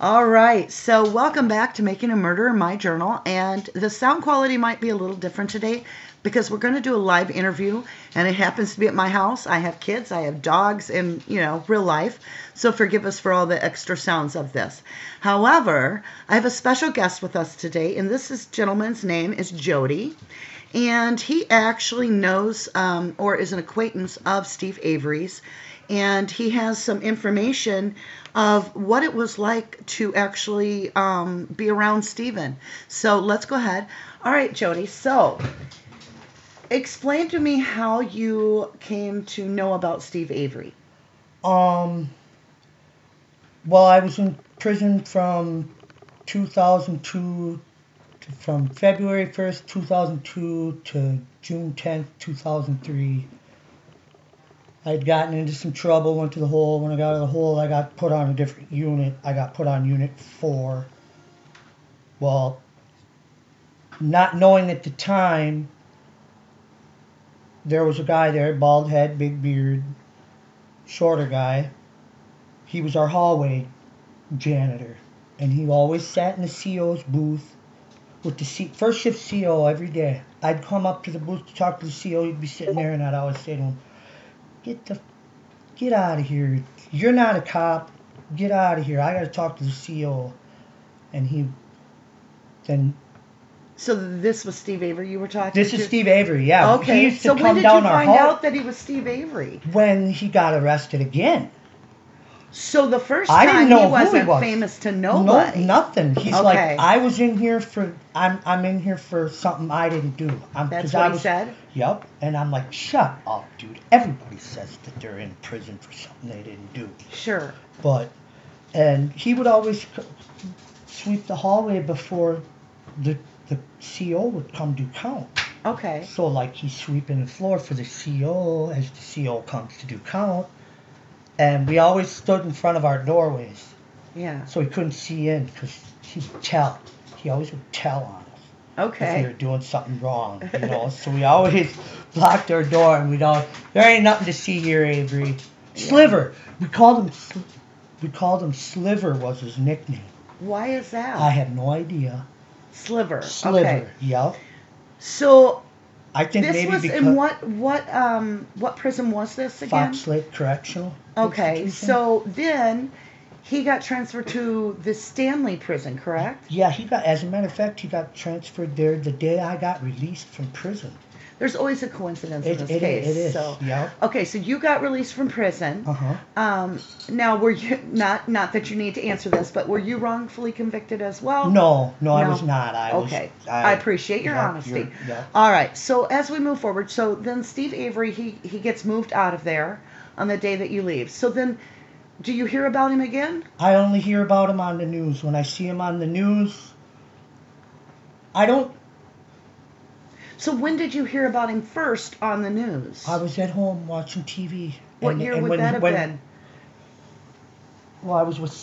All right, so welcome back to Making a Murder in My Journal, and the sound quality might be a little different today because we're going to do a live interview, and it happens to be at my house. I have kids, I have dogs, and, real life, so forgive us for all the extra sounds of this. However, I have a special guest with us today, and this gentleman's name is Jody, and he actually knows or is an acquaintance of Steve Avery's, and he has some information of what it was like to actually be around Steven. So let's go ahead. All right, Jody. So explain to me how you came to know about Steve Avery. Well, I was in prison from 2002, from February 1st, 2002 to June 10th, 2003. I had gotten into some trouble, went to the hole. When I got out of the hole, I got put on a different unit. I got put on Unit 4. Well, not knowing at the time, there was a guy there, bald head, big beard, shorter guy. He was our hallway janitor, and he always sat in the CO's booth with the first shift CO every day. I'd come up to the booth to talk to the CO. He'd be sitting there, and I'd always say to him, Get out of here. You're not a cop. Get out of here. I got to talk to the CO. And So this was Steve Avery you were talking to? This is Steve Avery, yeah. Okay. He used to so come when did down you our find hall out that he was Steve Avery? When he got arrested again. So the first I time didn't know he who wasn't he was. famous to nobody. No, nothing. He's Okay. like, I was in here for, I'm in here for something I didn't do. That's what he said? Yep. And I'm like, shut up, dude. Everybody says that they're in prison for something they didn't do. Sure. And he would always sweep the hallway before the CO would come do count. Okay. So like he's sweeping the floor for the CO as the CO comes to do count. And we always stood in front of our doorways. Yeah. So he couldn't see in because he would tell. He always would tell on us. Okay. If we were doing something wrong, So we always blocked our door and there ain't nothing to see here, Avery. Yeah. Sliver. We called him Sliver was his nickname. Why is that? I have no idea. Sliver. Okay. Yep. So I think this maybe was because in what prison was this again? Fox Lake Correctional. Okay, so then he got transferred to the Stanley prison, correct? Yeah, as a matter of fact, he got transferred there the day I got released from prison. There's always a coincidence in this case. It is. So, yeah. Okay, so you got released from prison. Uh-huh. Now, were you not that you need to answer this, but were you wrongfully convicted as well? No, I was not. I appreciate your honesty. Yeah. All right. So as we move forward, so then Steve Avery he gets moved out of there on the day that you leave. So then, do you hear about him again? I only hear about him on the news. When I see him on the news, I don't. So when did you hear about him first on the news? I was at home watching TV. What year would that have been? Well, I was with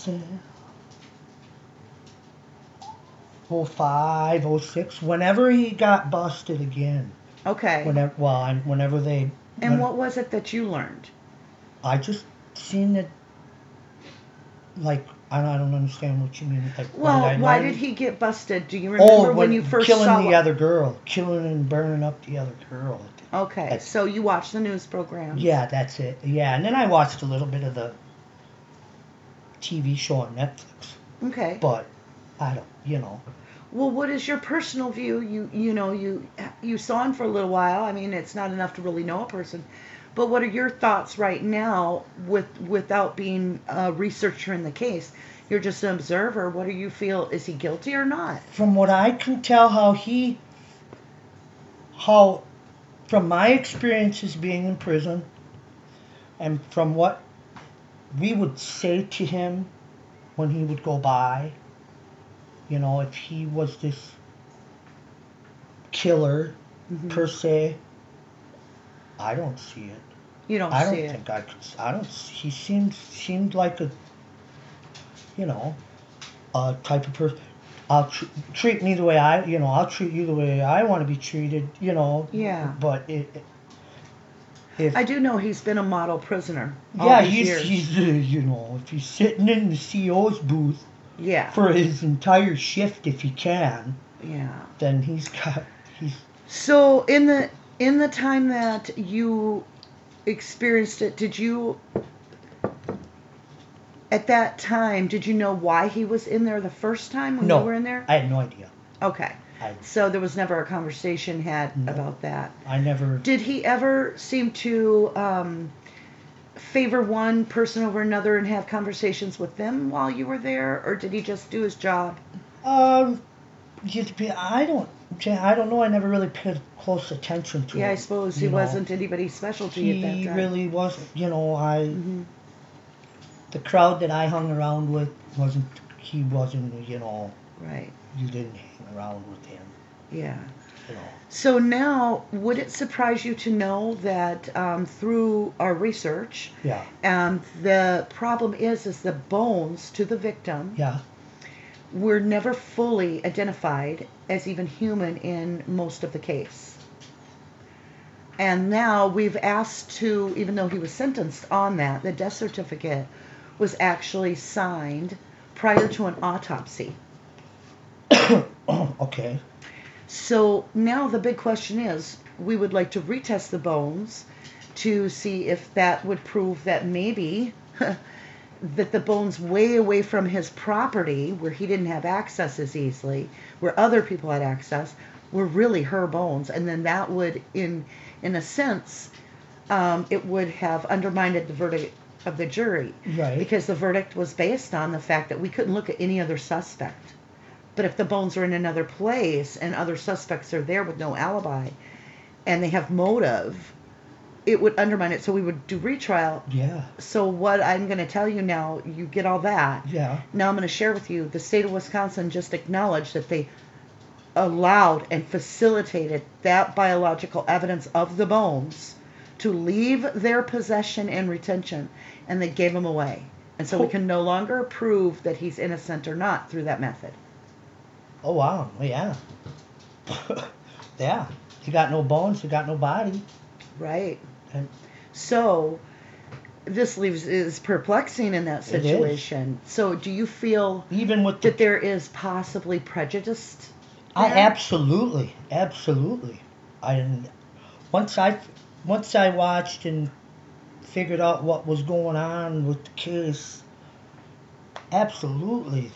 05, 06. Whenever he got busted again. Okay. Whenever they. And what was it that you learned? I just seen that. Like, I don't understand what you mean. Like, well, why did he get busted? Do you remember when you first saw killing the other girl, killing and burning up the other girl? Okay, so you watched the news program. Yeah, that's it. Yeah, and then I watched a little bit of the TV show on Netflix. Okay. But I don't, Well, what is your personal view? You saw him for a little while. I mean, it's not enough to really know a person. But what are your thoughts right now without being a researcher in the case? You're just an observer. What do you feel? Is he guilty or not? From what I can tell, from my experiences being in prison, and from what we would say to him when he would go by, if he was this killer per se, I don't see it. You don't see it? I don't think I could. I don't. He seemed like a type of person. I'll treat me the way I'll treat you the way I want to be treated. Yeah. But I do know he's been a model prisoner. Yeah, he's if he's sitting in the CO's booth. Yeah. for his entire shift if he can, Yeah. then he's. So in the time that you experienced it, did you at that time did you know why he was in there the first time when you were in there? I had no idea. Okay. So there was never a conversation had about that. I never. Did he ever seem to favor one person over another and have conversations with them while you were there, or did he just do his job? I don't know. I never really paid close attention to him. Yeah, I suppose he wasn't anybody's specialty at that time. He really wasn't. The crowd that I hung around with wasn't. He wasn't. Right. You didn't hang around with him. Yeah. So now, would it surprise you to know that through our research, the problem is the bones to the victim were never fully identified as even human in most of the case. And now we've asked to, even though he was sentenced on that, the death certificate was actually signed prior to an autopsy. Okay. So now the big question is, we would like to retest the bones to see if that would prove that maybe that the bones way away from his property, where he didn't have access as easily, where other people had access, were really her bones. And then that would, in a sense, it would have undermined the verdict of the jury. Right. Because the verdict was based on the fact that we couldn't look at any other suspect. But if the bones are in another place and other suspects are there with no alibi and they have motive, it would undermine it. So we would do retrial. Yeah. So what I'm going to tell you now, you get all that. Yeah. Now I'm going to share with you, the state of Wisconsin just acknowledged that they allowed and facilitated that biological evidence of the bones to leave their possession and retention, and they gave them away. And so we can no longer prove that he's innocent or not through that method. Oh, wow. Yeah. Yeah. He got no bones. He got no body. Right. So this is perplexing in that situation. So do you feel even with that there is possibly prejudice there? Absolutely. Once I watched and figured out what was going on with the case, absolutely.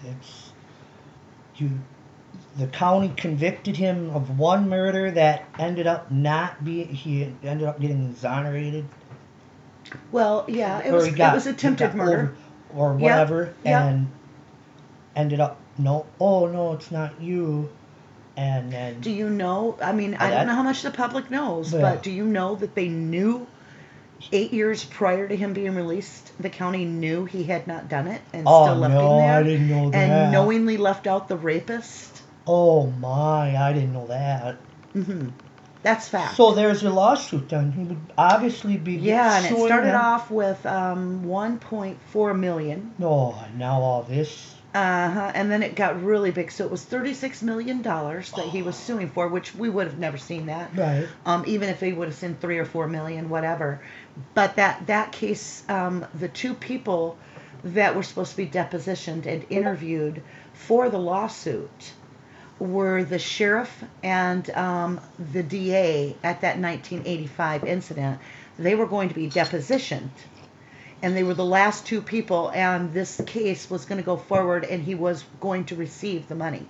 The county convicted him of one murder that ended up he ended up getting exonerated. Well, yeah, it was attempted murder. Or whatever, and ended up, no, it's not you. And then... Do you know, I mean, I don't know how much the public knows, but do you know that they knew 8 years prior to him being released, the county knew he had not done it and still left him there? I didn't know that. And knowingly left out the rapist? Oh my, I didn't know that. Mm-hmm. That's fact. So there's a lawsuit then. He would obviously be and it started off with $1.4 million. Oh, and now all this. And then it got really big. So it was $36 million that he was suing for, which we would have never seen that. Right. Even if he would have seen $3 or $4 million, whatever. But that case, the two people that were supposed to be depositioned and interviewed for the lawsuit were the sheriff and the DA at that 1985 incident. They were going to be depositioned. And they were the last two people, and this case was going to go forward, and he was going to receive the money.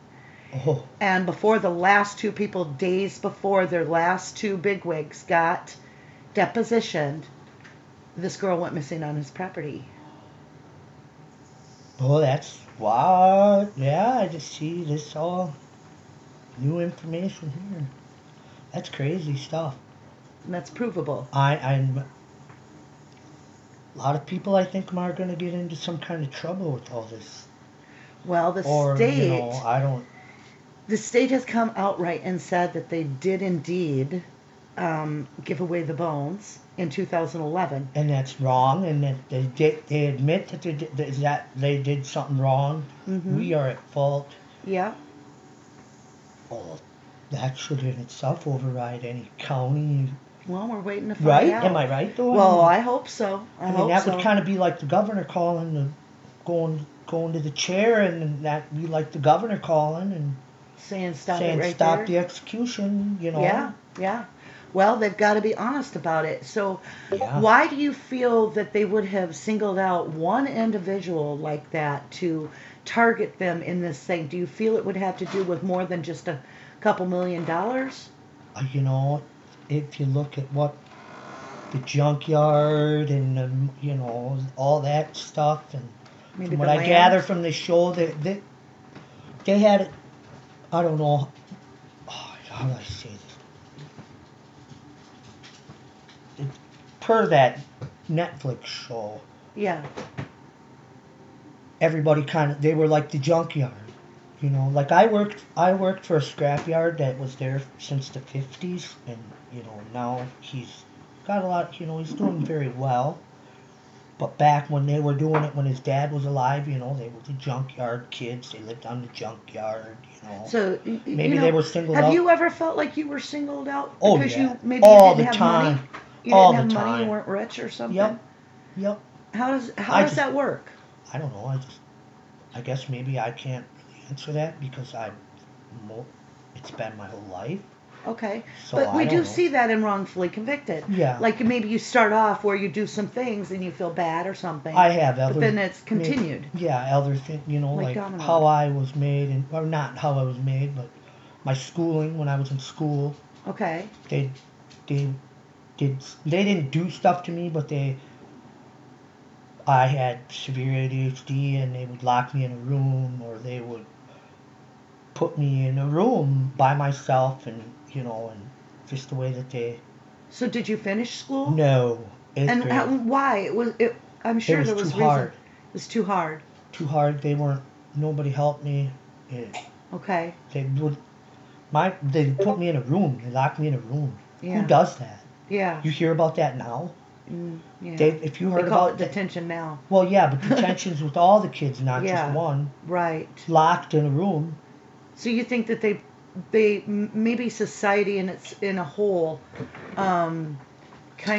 Oh. And before the last two people, days before their last two bigwigs got depositioned, this girl went missing on his property. Oh, that's wow. Yeah, I just see this all new information here. That's crazy stuff. And that's provable. A lot of people, I think, are going to get into some kind of trouble with all this. Well, the state has come outright and said that they did indeed give away the bones in 2011. And that's wrong, and that they admit that they did something wrong. Mm-hmm. We are at fault. Yeah. Well, that should in itself override any county. Well, we're waiting to find out. Am I right, though? Well, I hope so. I mean, that would kind of be like the governor going going to the chair, and that you like the governor calling and saying stop saying it right stop there. the execution, you know. Yeah, yeah. Well, they've got to be honest about it. So, Yeah. why do you feel that they would have singled out one individual like that to target them in this thing? Do you feel it would have to do with more than just a couple $1,000,000? You know, if you look at what the junkyard and you know, all that stuff, and Maybe from the what I land? gather from the show, they had, I don't know, how do I say this? Per that Netflix show, Yeah. everybody they were like the junkyard. You know, like I worked for a scrapyard that was there since the 50s, and you know, now he's got a lot, you know, he's doing very well. But back when they were doing it, when his dad was alive, you know, they were the junkyard kids. They lived on the junkyard, you know. So, Maybe they were singled out. Have you ever felt like you were singled out Oh, because yeah. you All didn't the have money? time. You All didn't the have money, you time. weren't rich or something? Yep. How does that work? I don't know. I guess maybe I can't really answer that because it's been my whole life. Okay. So But we I do don't know. see that in wrongfully convicted. Yeah. Like maybe you start off where you do some things and you feel bad or something. I have other. But then it's continued. Other things, you know, like dominoes. how I was made, or not how I was made, but my schooling when I was in school. Okay. They didn't do stuff to me, but I had severe ADHD, and they would lock me in a room, or they would put me in a room by myself, and you know, and just the way that they. So did you finish school? No. Why? I'm sure there was too reason. hard. It was too hard. Too hard. Nobody helped me. Okay. They put me in a room. They locked me in a room. Yeah. Who does that? Yeah. You hear about that now? Yeah. If you heard they call about it detention now. Well, yeah, but detention's with all the kids, not Yeah. just one. Right. Locked in a room. So you think that they maybe society in a whole kind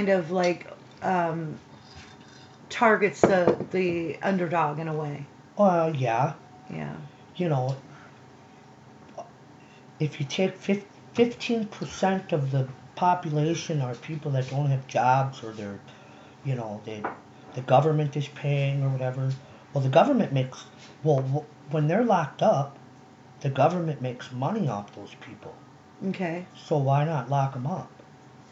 of like targets the underdog in a way. Yeah. Yeah. You know, if you take 15% of the population are people that don't have jobs, or they're, you know, the government is paying or whatever. Well, the government when they're locked up, the government makes money off those people. Okay. So why not lock them up?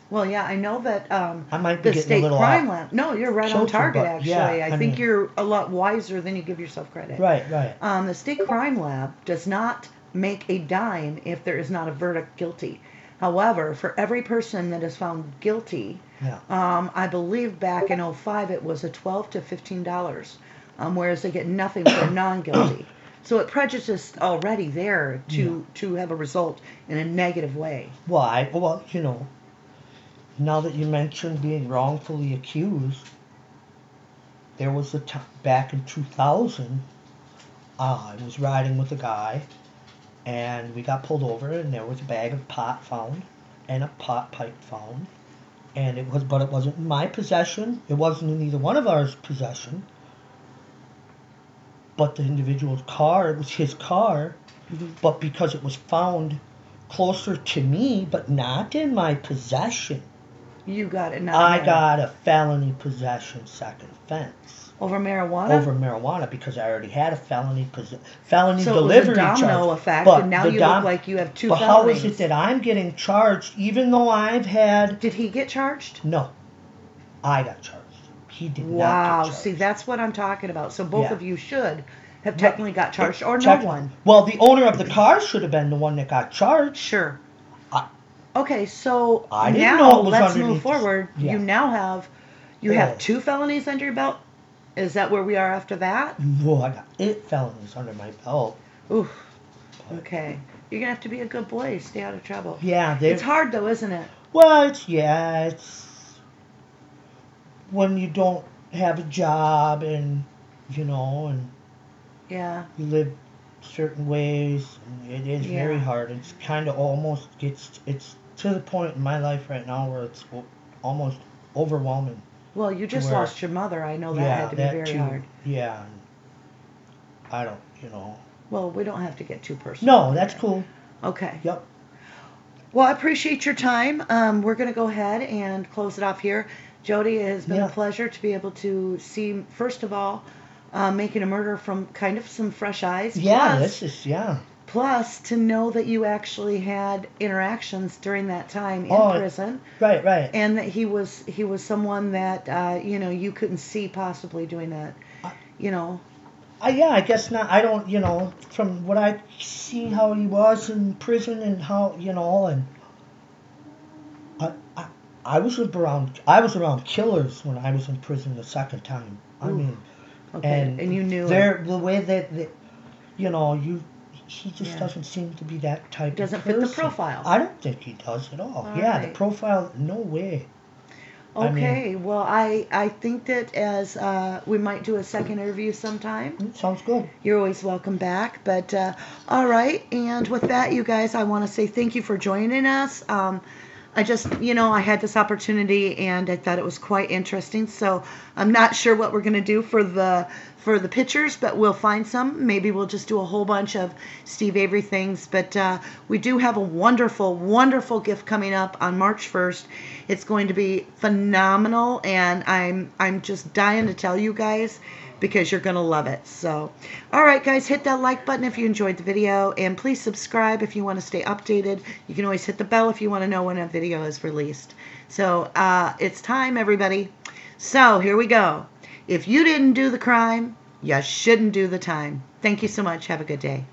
Well, yeah, I know that I might be the getting state a little crime lab. No, you're right on kilter, target. but Actually, yeah, I think you're a lot wiser than you give yourself credit. Right. The state crime lab does not make a dime if there is not a verdict guilty. However, for every person that is found guilty, Yeah. I believe back in 2005 it was a $12 to $15, whereas they get nothing for non-guilty. So it prejudices already there to have a result in a negative way. Well, you know, now that you mentioned being wrongfully accused, there was a time back in 2000, I was riding with a guy, and we got pulled over, and there was a bag of pot found, and a pot pipe found, but it wasn't in my possession. It wasn't in either one of ours possession. But the individual's car, it was his car, but because it was found closer to me, but not in my possession. You got it. Not I got a felony possession second offense. Over marijuana? Over marijuana, because I already had a felony so delivery it was a domino charge. effect, But and now you look like you have two But felonies. how is it that I'm getting charged even though I've had... Did he get charged? No. I got charged. He did not Wow. get charged. See, that's what I'm talking about. So both Yeah. of you should have technically got charged, or no Technically. one. Well, the owner of the car should have been the one that got charged. Sure. I- Okay, so I didn't now know it was let's underneath move this. forward. Yeah. You now have two felonies under your belt. Is that where we are after that? Well, I got 8 felonies under my belt. Oof. Okay. You're gonna have to be a good boy. Stay out of trouble. Yeah, It's hard though, isn't it? Well, it's when you don't have a job, and you know, and Yeah. you live certain ways, and it is very Yeah. hard. It's kind of almost it's to the point in my life right now where it's almost overwhelming. Well, you just Where- lost your mother. I know that had to be very too. hard. Yeah, I don't, you know. Well, we don't have to get too personal. No, that's cool. Okay. Yep. Well, I appreciate your time. We're going to go ahead and close it off here. Jody, it has been a pleasure to be able to see, first of all, Making a Murder from kind of some fresh eyes. Yeah, plus, Plus, to know that you actually had interactions during that time in prison. Right. And that he was someone that, you know, you couldn't see possibly doing that, you know. Yeah, I guess not. I don't, you know, from what I see how he was in prison and how, you know, and I was around killers when I was in prison the second time. I mean, and you knew the way that you know, he just doesn't seem to be that type of person. Doesn't fit the profile. I don't think he does at all. The profile, no way. Okay, well, I think that as we might do a second interview sometime. Sounds good. You're always welcome back. But all right, and with that, you guys, I want to say thank you for joining us. I just, you know, I had this opportunity and I thought it was quite interesting. So I'm not sure what we're going to do for the pictures, but we'll find some. Maybe we'll just do a whole bunch of Steve Avery things. But we do have a wonderful, wonderful gift coming up on March 1st. It's going to be phenomenal, and I'm just dying to tell you guys because you're going to love it. So, all right, guys, hit that like button if you enjoyed the video, and please subscribe if you want to stay updated. You can always hit the bell if you want to know when a video is released. So it's time, everybody. So here we go. If you didn't do the crime, you shouldn't do the time. Thank you so much. Have a good day.